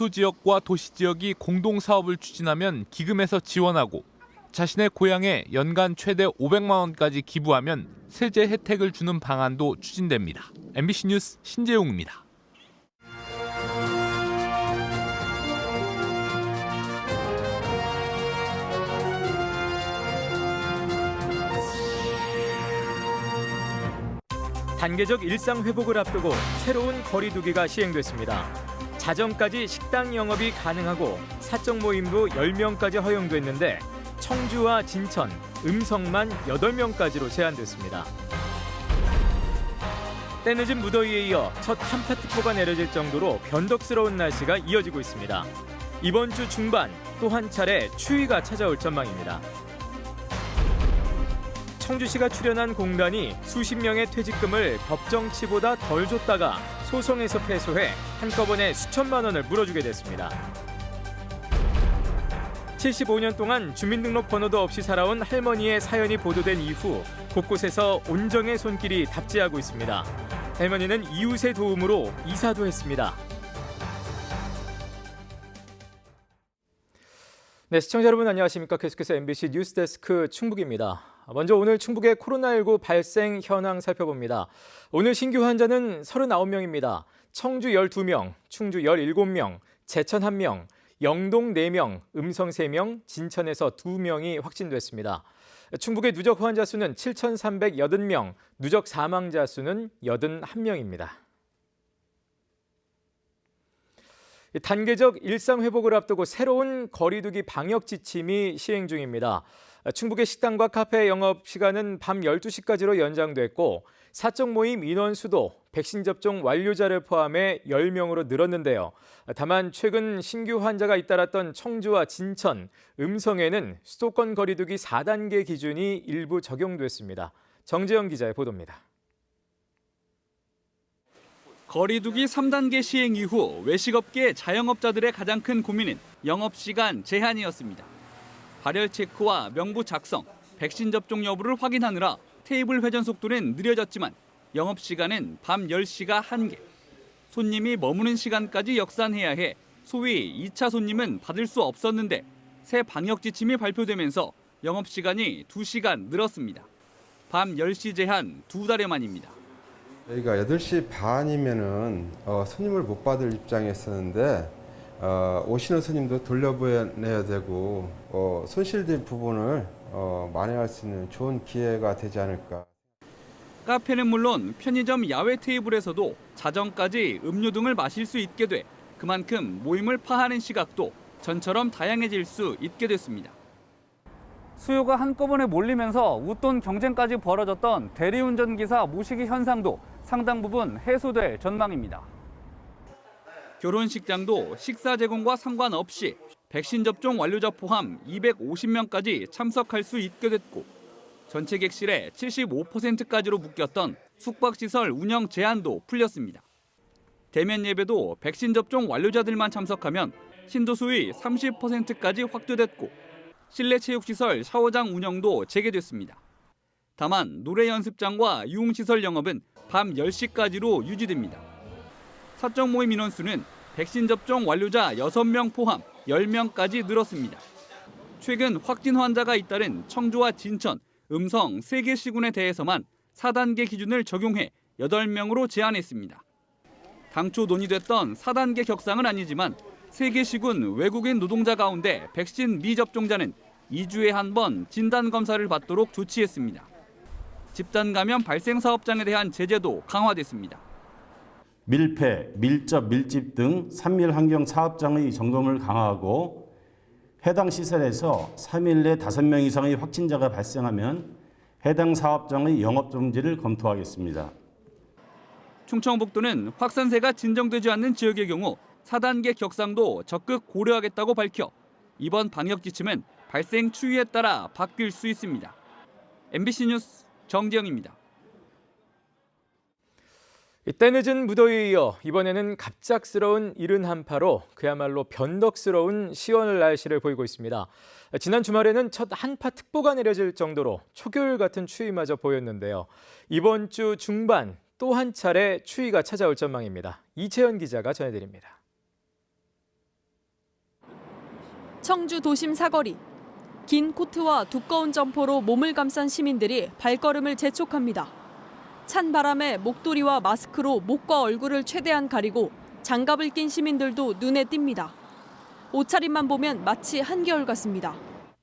지역과 도시 지역이 공동 사업을 추진하면 기금에서 지원하고 자신의 고향에 연간 최대 500만 원까지 기부하면 세제 혜택을 주는 방안도 추진됩니다. MBC 뉴스 신재용입니다. 단계적 일상 회복을 앞두고 새로운 거리두기가 시행됐습니다. 자정까지 식당 영업이 가능하고 사적 모임도 10명까지 허용됐는데 청주와 진천, 음성만 8명까지로 제한됐습니다. 때늦은 무더위에 이어 첫 한파특보가 내려질 정도로 변덕스러운 날씨가 이어지고 있습니다. 이번 주 중반 또 한 차례 추위가 찾아올 전망입니다. 청주시가 출연한 공단이 수십 명의 퇴직금을 법정치보다 덜 줬다가 소송에서 패소해 한꺼번에 수천만 원을 물어주게 됐습니다. 75년 동안 주민등록 번호도 없이 살아온 할머니의 사연이 보도된 이후 곳곳에서 온정의 손길이 답지하고 있습니다. 할머니는 이웃의 도움으로 이사도 했습니다. 네, 시청자 여러분 안녕하십니까? 계속해서 MBC 뉴스데스크 충북입니다. 먼저 오늘 충북의 코로나19 발생 현황 살펴봅니다. 오늘 신규 환자는 39명입니다. 청주 12명, 충주 17명, 제천 1명, 영동 4명, 음성 3명, 진천에서 2명이 확진됐습니다. 충북의 누적 환자 수는 7,380명, 누적 사망자 수는 81명입니다. 단계적 일상 회복을 앞두고 새로운 거리두기 방역 지침이 시행 중입니다. 충북의 식당과 카페 영업 시간은 밤 12시까지로 연장됐고 사적 모임 인원 수도 백신 접종 완료자를 포함해 10명으로 늘었는데요. 다만 최근 신규 환자가 잇따랐던 청주와 진천, 음성에는 수도권 거리두기 4단계 기준이 일부 적용됐습니다. 정재영 기자의 보도입니다. 거리두기 3단계 시행 이후 외식업계 자영업자들의 가장 큰 고민은 영업시간 제한이었습니다. 발열 체크와 명부 작성, 백신 접종 여부를 확인하느라 테이블 회전 속도는 느려졌지만 영업시간은 밤 10시가 한계. 손님이 머무는 시간까지 역산해야 해 소위 2차 손님은 받을 수 없었는데 새 방역 지침이 발표되면서 영업시간이 2시간 늘었습니다. 밤 10시 제한 2달여 만입니다. 저희가 8시 반이면은 손님을 못 받을 입장이었었는데 오시는 손님도 돌려보내야 되고 손실된 부분을 만회할 수 있는 좋은 기회가 되지 않을까. 카페는 물론 편의점 야외 테이블에서도 자정까지 음료 등을 마실 수 있게 돼 그만큼 모임을 파하는 시각도 전처럼 다양해질 수 있게 됐습니다. 수요가 한꺼번에 몰리면서 웃돈 경쟁까지 벌어졌던 대리운전기사 모시기 현상도 상당 부분 해소될 전망입니다. 결혼식장도 식사 제공과 상관없이 백신 접종 완료자 포함 250명까지 참석할 수 있게 됐고 전체 객실의 75%까지로 묶였던 숙박시설 운영 제한도 풀렸습니다. 대면 예배도 백신 접종 완료자들만 참석하면 신도수의 30%까지 확대됐고 실내 체육시설 샤워장 운영도 재개됐습니다. 다만 노래 연습장과 유흥시설 영업은 밤 10시까지로 유지됩니다. 사적 모임 인원수는 백신 접종 완료자 6명 포함 10명까지 늘었습니다. 최근 확진 환자가 잇따른 청주와 진천, 음성 3개 시군에 대해서만 4단계 기준을 적용해 8명으로 제한했습니다. 당초 논의됐던 4단계 격상은 아니지만 3개 시군 외국인 노동자 가운데 백신 미접종자는 2주에 한 번 진단검사를 받도록 조치했습니다. 집단 감염 발생 사업장에 대한 제재도 강화됐습니다. 밀폐, 밀접, 밀집 등 3일 환경 사업장의 점검을 강화하고 해당 시설에서 3일 내 5명 이상의 확진자가 발생하면 해당 사업장의 영업 정지를 검토하겠습니다. 충청북도는 확산세가 진정되지 않는 지역의 경우 4단계 격상도 적극 고려하겠다고 밝혀 이번 방역 지침은 발생 추이에 따라 바뀔 수 있습니다. MBC 뉴스 정재영입니다. 때늦은 무더위에 이어 이번에는 갑작스러운 이른 한파로 그야말로 변덕스러운 시원할 날씨를 보이고 있습니다. 지난 주말에는 첫 한파특보가 내려질 정도로 초겨울 같은 추위마저 보였는데요. 이번 주 중반 또 한 차례 추위가 찾아올 전망입니다. 이채연 기자가 전해드립니다. 청주 도심 사거리. 긴 코트와 두꺼운 점퍼로 몸을 감싼 시민들이 발걸음을 재촉합니다. 찬 바람에 목도리와 마스크로 목과 얼굴을 최대한 가리고 장갑을 낀 시민들도 눈에 띕니다. 옷차림만 보면 마치 한겨울 같습니다.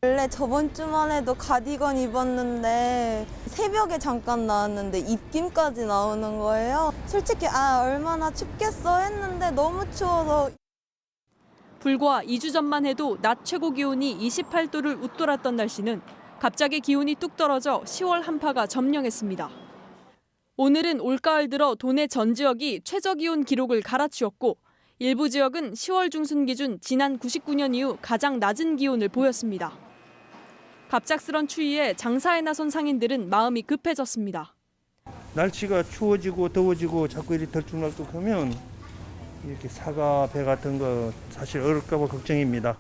원래 저번 주만 해도 가디건 입었는데 새벽에 잠깐 나왔는데 입김까지 나오는 거예요. 솔직히 얼마나 춥겠어 했는데 너무 추워서. 불과 2주 전만 해도 낮 최고 기온이 28도를 웃돌았던 날씨는 갑자기 기온이 뚝 떨어져 10월 한파가 점령했습니다. 오늘은 올가을 들어 도내 전 지역이 최저기온 기록을 갈아치웠고 일부 지역은 10월 중순 기준 지난 99년 이후 가장 낮은 기온을 보였습니다. 갑작스런 추위에 장사에 나선 상인들은 마음이 급해졌습니다. 날씨가 추워지고 더워지고 자꾸 이렇게 들쭉날쭉하면 이렇게 사과, 배 같은 거 사실 어렵까 봐 걱정입니다.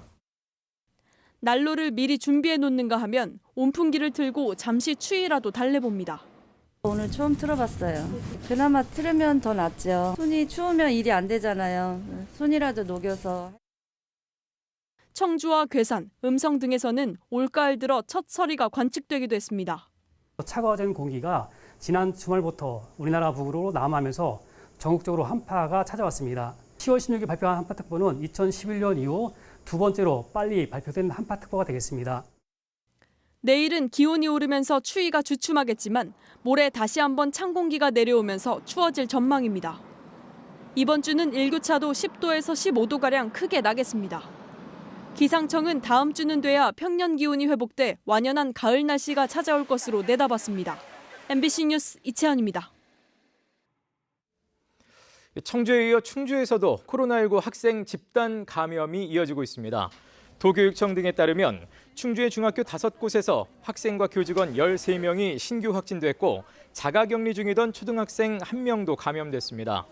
난로를 미리 준비해 놓는가 하면 온풍기를 틀고 잠시 추위라도 달래봅니다. 오늘 처음 틀어봤어요. 그나마 틀으면 더 낫죠. 손이 추우면 일이 안 되잖아요. 손이라도 녹여서. 청주와 괴산, 음성 등에서는 올가을 들어 첫 서리가 관측되기도 했습니다. 차가워진 공기가 지난 주말부터 우리나라 북으로 남하면서 전국적으로 한파가 찾아왔습니다. 10월 16일 발표한 한파특보는 2011년 이후 두 번째로 빨리 발표된 한파특보가 되겠습니다. 내일은 기온이 오르면서 추위가 주춤하겠지만 모레 다시 한번 찬 공기가 내려오면서 추워질 전망입니다. 이번 주는 일교차도 10도에서 15도가량 크게 나겠습니다. 기상청은 다음 주는 돼야 평년 기온이 회복돼 완연한 가을 날씨가 찾아올 것으로 내다봤습니다. MBC 뉴스 이채연입니다. 청주에 이어 충주에서도 코로나19 학생 집단 감염이 이어지고 있습니다. 도교육청 등에 따르면 충주의 중학교 5곳에서 학생과 교직원 13명이 신규 확진됐고 자가격리 중이던 초등학생 1명도 감염됐습니다.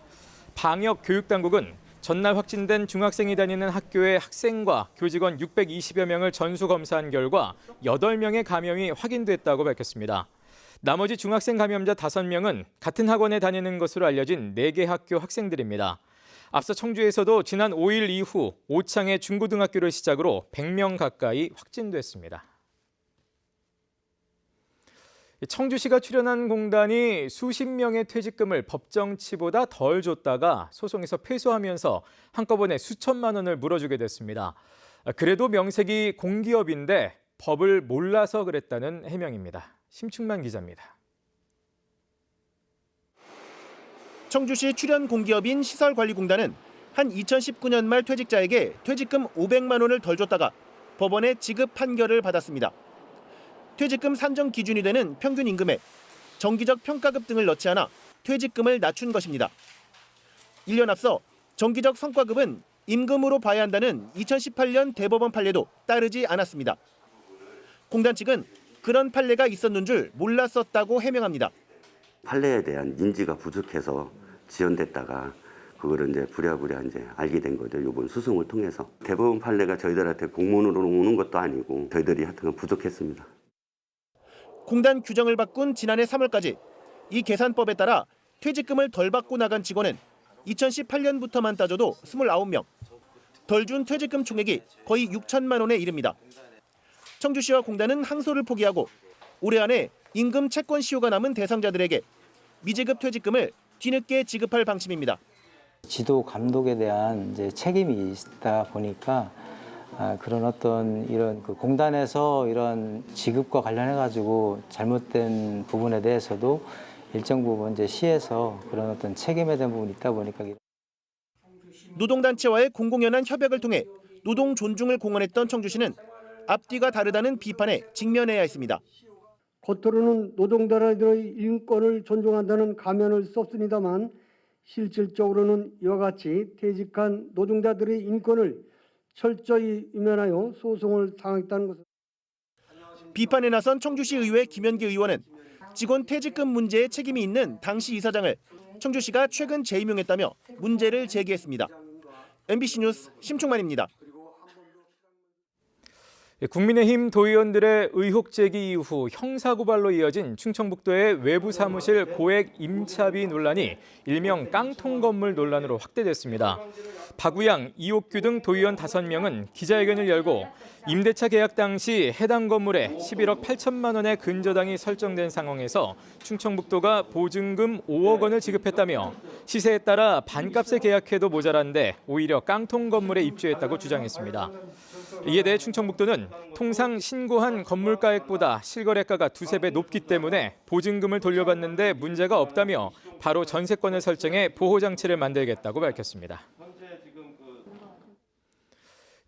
방역교육당국은 전날 확진된 중학생이 다니는 학교의 학생과 교직원 620여 명을 전수검사한 결과 8명의 감염이 확인됐다고 밝혔습니다. 나머지 중학생 감염자 5명은 같은 학원에 다니는 것으로 알려진 4개 학교 학생들입니다. 앞서 청주에서도 지난 5일 이후 5창의 중고등학교를 시작으로 100명 가까이 확진됐습니다. 청주시가 출연한 공단이 수십 명의 퇴직금을 법정치보다 덜 줬다가 소송에서 패소하면서 한꺼번에 수천만 원을 물어주게 됐습니다. 그래도 명색이 공기업인데 법을 몰라서 그랬다는 해명입니다. 심충만 기자입니다. 청주시 출연 공기업인 시설관리공단은 한 2019년 말 퇴직자에게 퇴직금 500만 원을 덜 줬다가 법원의 지급 판결을 받았습니다. 퇴직금 산정 기준이 되는 평균 임금에 정기적 평가급 등을 넣지 않아 퇴직금을 낮춘 것입니다. 1년 앞서 정기적 성과급은 임금으로 봐야 한다는 2018년 대법원 판례도 따르지 않았습니다. 공단 측은 그런 판례가 있었는 줄 몰랐었다고 해명합니다. 판례에 대한 인지가 부족해서 지연됐다가 그거를 이제 부랴부랴 이제 알게 된 거죠. 이번 소송을 통해서. 대법원 판례가 저희들한테 공문으로 오는 것도 아니고 저희들이 하여튼 부족했습니다. 공단 규정을 바꾼 지난해 3월까지 이 계산법에 따라 퇴직금을 덜 받고 나간 직원은 2018년부터만 따져도 29명. 덜 준 퇴직금 총액이 거의 6천만 원에 이릅니다. 청주시와 공단은 항소를 포기하고 올해 안에 임금 채권 시효가 남은 대상자들에게 미지급 퇴직금을 뒤늦게 지급할 방침입니다. 지도 감독에 대한 이제 책임이 있다 보니까 그런 어떤 이런 그 공단에서 이런 지급과 관련해 가지고 잘못된 부분에 대해서도 일정 부분 이제 시에서 그런 어떤 책임에 대한 부분이 있다 보니까 노동단체와의 공공연한 협약을 통해 노동 존중을 공언했던 청주시는 앞뒤가 다르다는 비판에 직면해야 했습니다. 겉으로는 노동자들의 인권을 존중한다는 가면을 썼습니다만 실질적으로는 이와 같이 퇴직한 노동자들의 인권을 철저히 위반하여 소송을 당했다는 것을. 비판에 나선 청주시 의회 김현기 의원은 직원 퇴직금 문제에 책임이 있는 당시 이사장을 청주시가 최근 재임용했다며 문제를 제기했습니다. MBC 뉴스 심충만입니다. 국민의힘 도의원들의 의혹 제기 이후 형사고발로 이어진 충청북도의 외부 사무실 고액 임차비 논란이 일명 깡통 건물 논란으로 확대됐습니다. 박우양, 이옥규 등 도의원 5명은 기자회견을 열고 임대차 계약 당시 해당 건물에 11억 8천만 원의 근저당이 설정된 상황에서 충청북도가 보증금 5억 원을 지급했다며 시세에 따라 반값에 계약해도 모자란데 오히려 깡통 건물에 입주했다고 주장했습니다. 이에 대해 충청북도는 통상 신고한 건물가액보다 실거래가가 2~3배 높기 때문에 보증금을 돌려받는데 문제가 없다며 바로 전세권을 설정해 보호장치를 만들겠다고 밝혔습니다.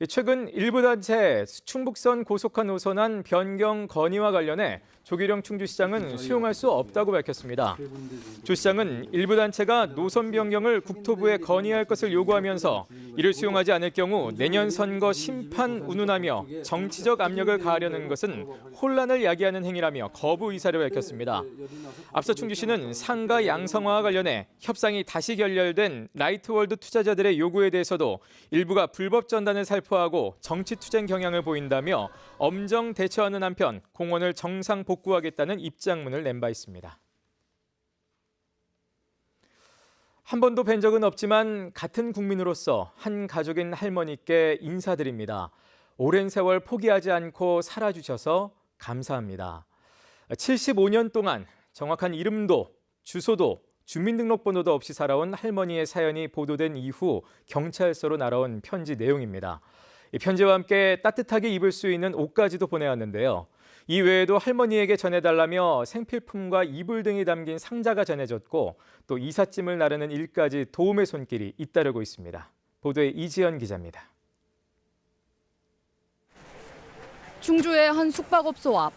최근 일부 단체 충북선 고속화 노선안 변경 건의와 관련해 조기령 충주시장은 수용할 수 없다고 밝혔습니다. 조 시장은 일부 단체가 노선 변경을 국토부에 건의할 것을 요구하면서 이를 수용하지 않을 경우 내년 선거 심판 운운하며 정치적 압력을 가하려는 것은 혼란을 야기하는 행위라며 거부 의사를 밝혔습니다. 앞서 충주시는 상가 양성화와 관련해 협상이 다시 결렬된 라이트월드 투자자들의 요구에 대해서도 일부가 불법 전단을 살포하고 정치투쟁 경향을 보인다며 엄정 대처하는 한편 공원을 정상 복구하겠다는 입장문을 낸 바 있습니다. 한 번도 뵌 적은 없지만 같은 국민으로서 한 가족인 할머니께 인사드립니다. 오랜 세월 포기하지 않고 살아주셔서 감사합니다. 75년 동안 정확한 이름도 주소도 주민등록번호도 없이 살아온 할머니의 사연이 보도된 이후 경찰서로 날아온 편지 내용입니다. 이 편지와 함께 따뜻하게 입을 수 있는 옷까지도 보내왔는데요. 이 외에도 할머니에게 전해달라며 생필품과 이불 등이 담긴 상자가 전해졌고 또 이삿짐을 나르는 일까지 도움의 손길이 잇따르고 있습니다. 보도에 이지연 기자입니다. 충주의 한 숙박업소 앞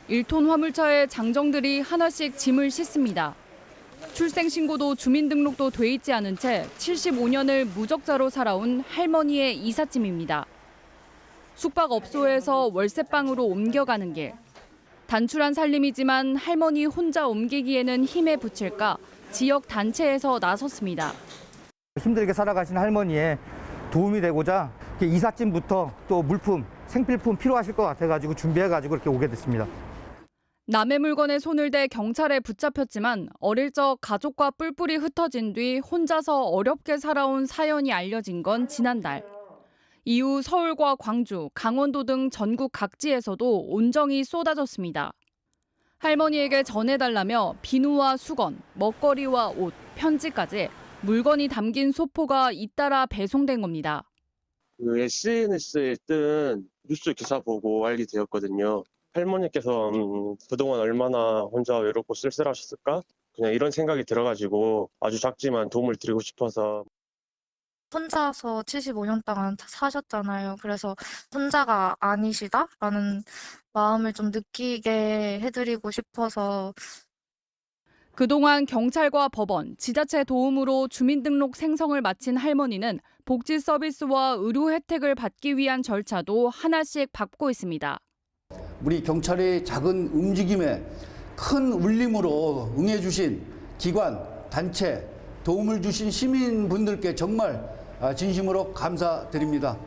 1톤 화물차에 장정들이 하나씩 짐을 싣습니다. 출생신고도 주민등록도 돼 있지 않은 채 75년을 무적자로 살아온 할머니의 이삿짐입니다. 숙박업소에서 월세방으로 옮겨가는 길. 단출한 살림이지만 할머니 혼자 옮기기에는 힘에 부칠까 지역 단체에서 나섰습니다. 힘들게 살아가시는 할머니에 도움이 되고자 이삿짐부터 또 물품, 생필품 필요하실 것 같아가지고 준비해가지고 이렇게 오게 됐습니다. 남의 물건에 손을 대 경찰에 붙잡혔지만 어릴 적 가족과 뿔뿔이 흩어진 뒤 혼자서 어렵게 살아온 사연이 알려진 건 지난달. 이후 서울과 광주, 강원도 등 전국 각지에서도 온정이 쏟아졌습니다. 할머니에게 전해달라며 비누와 수건, 먹거리와 옷, 편지까지 물건이 담긴 소포가 잇따라 배송된 겁니다. SNS에 뜬 뉴스 기사 보고 알게 되었거든요. 할머니께서 그동안 얼마나 혼자 외롭고 쓸쓸하셨을까? 그냥 이런 생각이 들어가지고 아주 작지만 도움을 드리고 싶어서. 혼자서 75년 동안 사셨잖아요. 그래서 혼자가 아니시다라는 마음을 좀 느끼게 해드리고 싶어서. 그동안 경찰과 법원, 지자체 도움으로 주민등록 생성을 마친 할머니는 복지 서비스와 의료 혜택을 받기 위한 절차도 하나씩 밟고 있습니다. 우리 경찰의 작은 움직임에 큰 울림으로 응해주신 기관, 단체, 도움을 주신 시민분들께 정말 진심으로 감사드립니다.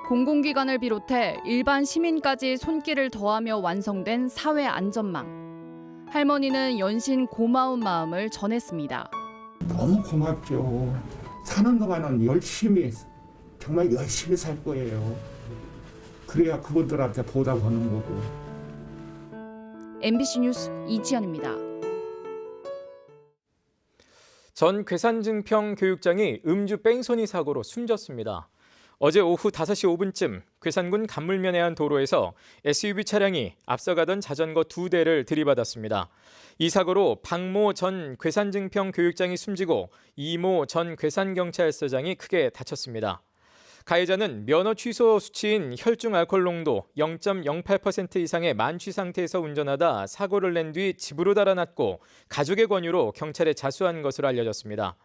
공공기관을 비롯해 일반 시민까지 손길을 더하며 완성된 사회 안전망. 할머니는 연신 고마운 마음을 전했습니다. 너무 고맙죠. 사는 동안은 정말 열심히 살 거예요. 그래야 그분들한테 보답하는 거고. MBC 뉴스 이지연입니다. 전 괴산증평 교육장이 음주 뺑소니 사고로 숨졌습니다. 어제 오후 5시 5분쯤 괴산군 간물면에 한 도로에서 SUV 차량이 앞서가던 자전거 2대를 들이받았습니다. 이 사고로 박모 전 괴산증평 교육장이 숨지고 이모 전 괴산경찰서장이 크게 다쳤습니다. 가해자는 면허 취소 수치인 혈중 알코올 농도 0.08% 이상의 만취 상태에서 운전하다 사고를 낸 뒤 집으로 달아났고 가족의 권유로 경찰에 자수한 것으로 알려졌습니다.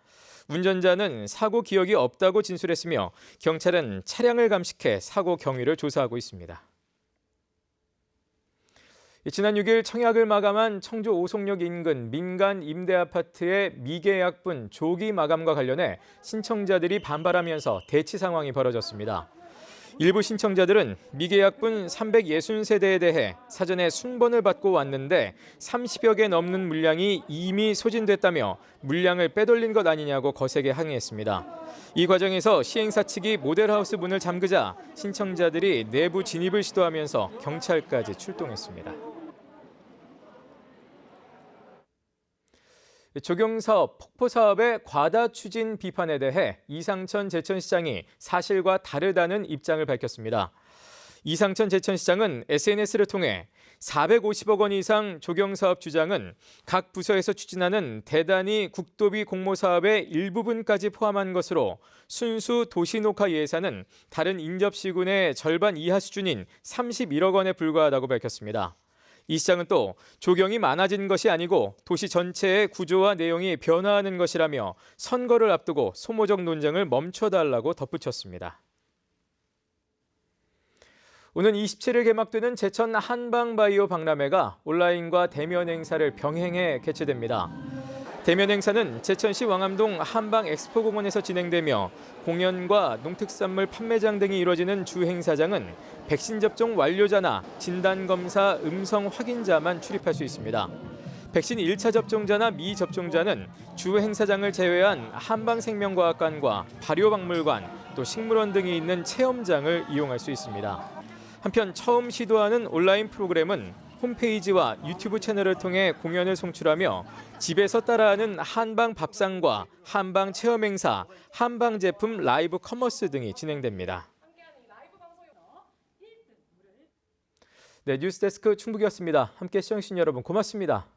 운전자는 사고 기억이 없다고 진술했으며 경찰은 차량을 감식해 사고 경위를 조사하고 있습니다. 지난 6일 청약을 마감한 청주 오송역 인근 민간 임대아파트의 미계약분 조기 마감과 관련해 신청자들이 반발하면서 대치 상황이 벌어졌습니다. 일부 신청자들은 미계약분 360세대에 대해 사전에 순번을 받고 왔는데 30여 개 넘는 물량이 이미 소진됐다며 물량을 빼돌린 것 아니냐고 거세게 항의했습니다. 이 과정에서 시행사 측이 모델하우스 문을 잠그자 신청자들이 내부 진입을 시도하면서 경찰까지 출동했습니다. 조경사업, 폭포사업의 과다 추진 비판에 대해 이상천 제천시장이 사실과 다르다는 입장을 밝혔습니다. 이상천 제천시장은 SNS를 통해 450억 원 이상 조경사업 주장은 각 부서에서 추진하는 대단위 국도비 공모사업의 일부분까지 포함한 것으로 순수 도시녹화 예산은 다른 인접시군의 절반 이하 수준인 31억 원에 불과하다고 밝혔습니다. 이 시장은 또 조경이 많아진 것이 아니고 도시 전체의 구조와 내용이 변화하는 것이라며 선거를 앞두고 소모적 논쟁을 멈춰달라고 덧붙였습니다. 오는 27일 개막되는 제천 한방바이오 박람회가 온라인과 대면 행사를 병행해 개최됩니다. 대면 행사는 제천시 왕암동 한방엑스포공원에서 진행되며 공연과 농특산물 판매장 등이 이루어지는 주 행사장은 백신 접종 완료자나 진단검사 음성 확인자만 출입할 수 있습니다. 백신 1차 접종자나 미접종자는 주 행사장을 제외한 한방생명과학관과 발효박물관, 또 식물원 등이 있는 체험장을 이용할 수 있습니다. 한편 처음 시도하는 온라인 프로그램은 홈페이지와 유튜브 채널을 통해 공연을 송출하며 집에서 따라하는 한방 밥상과 한방 체험 행사, 한방 제품 라이브 커머스 등이 진행됩니다. 네, 뉴스데스크 충북이었습니다. 함께 시청해주신 여러분 고맙습니다.